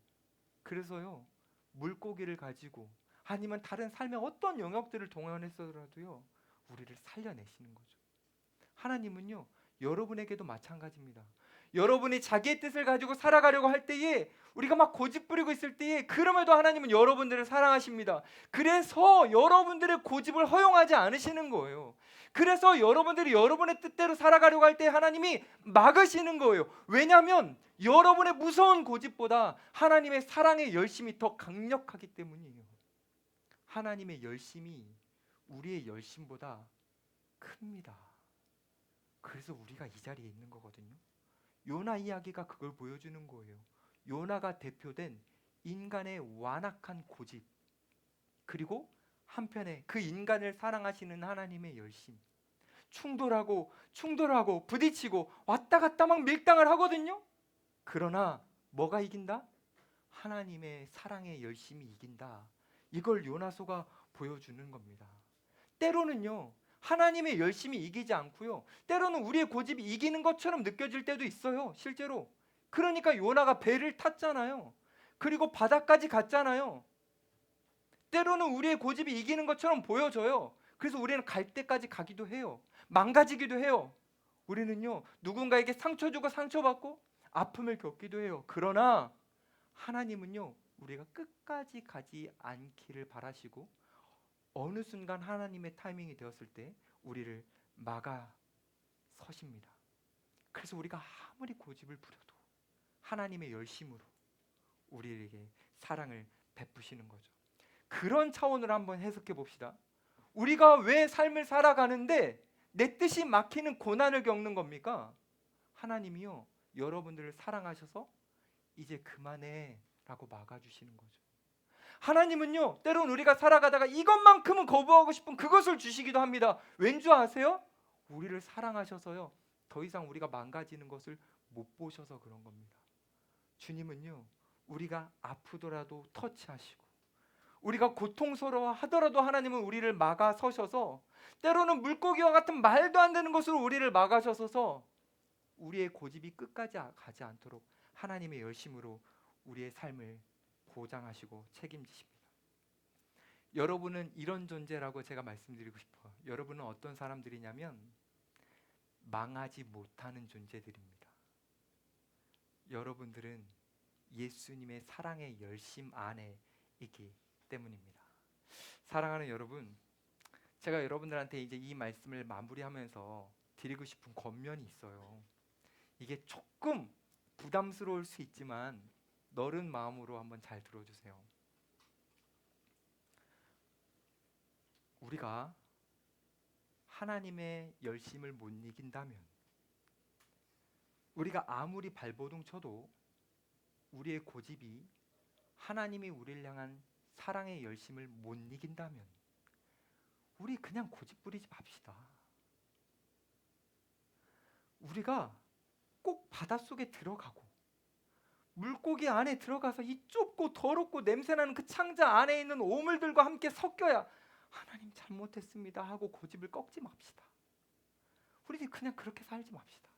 그래서요 물고기를 가지고 아니면 다른 삶의 어떤 영역들을 동원해서라도요 우리를 살려내시는 거죠. 하나님은요 여러분에게도 마찬가지입니다. 여러분이 자기의 뜻을 가지고 살아가려고 할 때에, 우리가 막 고집부리고 있을 때에, 그럼에도 하나님은 여러분들을 사랑하십니다. 그래서 여러분들의 고집을 허용하지 않으시는 거예요. 그래서 여러분들이 여러분의 뜻대로 살아가려고 할 때 하나님이 막으시는 거예요. 왜냐하면 여러분의 무서운 고집보다 하나님의 사랑의 열심이 더 강력하기 때문이에요. 하나님의 열심이 우리의 열심보다 큽니다. 그래서 우리가 이 자리에 있는 거거든요. 요나 이야기가 그걸 보여주는 거예요. 요나가 대표된 인간의 완악한 고집, 그리고 한편에 그 인간을 사랑하시는 하나님의 열심. 충돌하고 부딪히고 왔다 갔다 막 밀당을 하거든요. 그러나 뭐가 이긴다? 하나님의 사랑의 열심이 이긴다. 이걸 요나서가 보여주는 겁니다. 때로는요 하나님의 열심이 이기지 않고요, 때로는 우리의 고집이 이기는 것처럼 느껴질 때도 있어요. 실제로. 그러니까 요나가 배를 탔잖아요. 그리고 바다까지 갔잖아요. 때로는 우리의 고집이 이기는 것처럼 보여져요. 그래서 우리는 갈 때까지 가기도 해요. 망가지기도 해요. 우리는요 누군가에게 상처 주고 상처받고 아픔을 겪기도 해요. 그러나 하나님은요 우리가 끝까지 가지 않기를 바라시고, 어느 순간 하나님의 타이밍이 되었을 때 우리를 막아 서십니다. 그래서 우리가 아무리 고집을 부려도 하나님의 열심으로 우리에게 사랑을 베푸시는 거죠. 그런 차원으로 한번 해석해 봅시다. 우리가 왜 삶을 살아가는데 내 뜻이 막히는 고난을 겪는 겁니까? 하나님이요 여러분들을 사랑하셔서 이제 그만해 라고 막아주시는 거죠. 하나님은요 때론 우리가 살아가다가 이것만큼은 거부하고 싶은 그것을 주시기도 합니다. 왠 줄 아세요? 우리를 사랑하셔서요 더 이상 우리가 망가지는 것을 못 보셔서 그런 겁니다. 주님은요 우리가 아프더라도 터치하시고, 우리가 고통스러워 하더라도 하나님은 우리를 막아 서셔서, 때로는 물고기와 같은 말도 안 되는 것으로 우리를 막아셔서 우리의 고집이 끝까지 가지 않도록 하나님의 열심으로 우리의 삶을 보장하시고 책임지십니다. 여러분은 이런 존재라고 제가 말씀드리고 싶어요. 여러분은 어떤 사람들이냐면 망하지 못하는 존재들입니다. 여러분들은 예수님의 사랑의 열심 안에 있기 때문입니다. 사랑하는 여러분, 제가 여러분들한테 이제 이 말씀을 마무리하면서 드리고 싶은 권면이 있어요. 이게 조금 부담스러울 수 있지만 너른 마음으로 한번 잘 들어주세요. 우리가 하나님의 열심을 못 이긴다면, 우리가 아무리 발버둥 쳐도 우리의 고집이 하나님이 우리를 향한 사랑의 열심을 못 이긴다면 우리 그냥 고집 부리지 맙시다. 우리가 꼭 바닷속에 들어가고 물고기 안에 들어가서 이 좁고 더럽고 냄새나는 그 창자 안에 있는 오물들과 함께 섞여야 하나님 잘못했습니다 하고 고집을 꺾지 맙시다. 우리는 그냥 그렇게 살지 맙시다.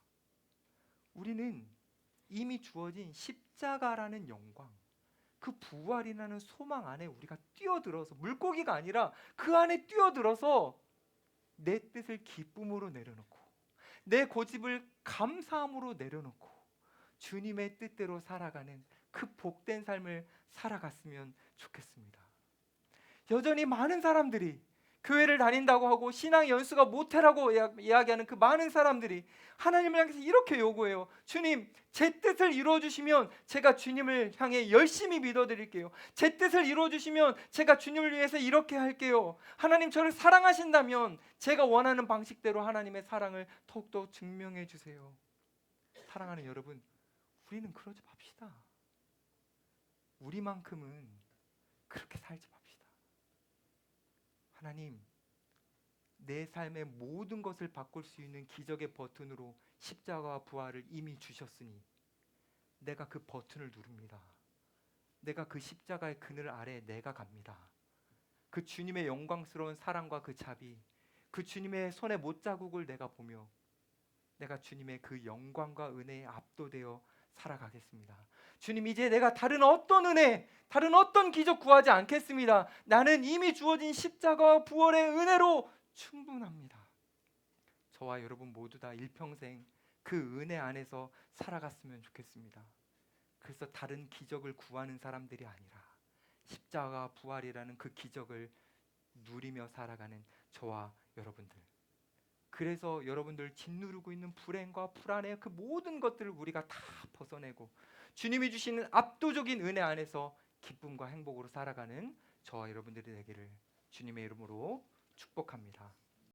우리는 이미 주어진 십자가라는 영광, 그 부활이라는 소망 안에 우리가 뛰어들어서, 물고기가 아니라 그 안에 뛰어들어서 내 뜻을 기쁨으로 내려놓고 내 고집을 감사함으로 내려놓고 주님의 뜻대로 살아가는 그 복된 삶을 살아갔으면 좋겠습니다. 여전히 많은 사람들이 교회를 다닌다고 하고 신앙 연수가 모태라고 이야기하는 그 많은 사람들이 하나님을 향해서 이렇게 요구해요. 주님, 제 뜻을 이루어주시면 제가 주님을 향해 열심히 믿어드릴게요. 제 뜻을 이루어주시면 제가 주님을 위해서 이렇게 할게요. 하나님, 저를 사랑하신다면 제가 원하는 방식대로 하나님의 사랑을 더욱더 증명해 주세요. 사랑하는 여러분, 우리는 그러지 맙시다. 우리만큼은 그렇게 살지 맙시다. 하나님, 내 삶의 모든 것을 바꿀 수 있는 기적의 버튼으로 십자가와 부활을 이미 주셨으니 내가 그 버튼을 누릅니다. 내가 그 십자가의 그늘 아래 내가 갑니다. 그 주님의 영광스러운 사랑과 그 자비, 그 주님의 손의 못자국을 내가 보며 내가 주님의 그 영광과 은혜에 압도되어 살아가겠습니다. 주님, 이제 내가 다른 어떤 은혜, 다른 어떤 기적 구하지 않겠습니다. 나는 이미 주어진 십자가와 부활의 은혜로 충분합니다. 저와 여러분 모두 다 일평생 그 은혜 안에서 살아갔으면 좋겠습니다. 그래서 다른 기적을 구하는 사람들이 아니라 십자가 부활이라는 그 기적을 누리며 살아가는 저와 여러분들. 그래서 여러분들 짓누르고 있는 불행과 불안의 그 모든 것들을 우리가 다 벗어내고 주님이 주시는 압도적인 은혜 안에서 기쁨과 행복으로 살아가는 저와 여러분들이 되기를 주님의 이름으로 축복합니다.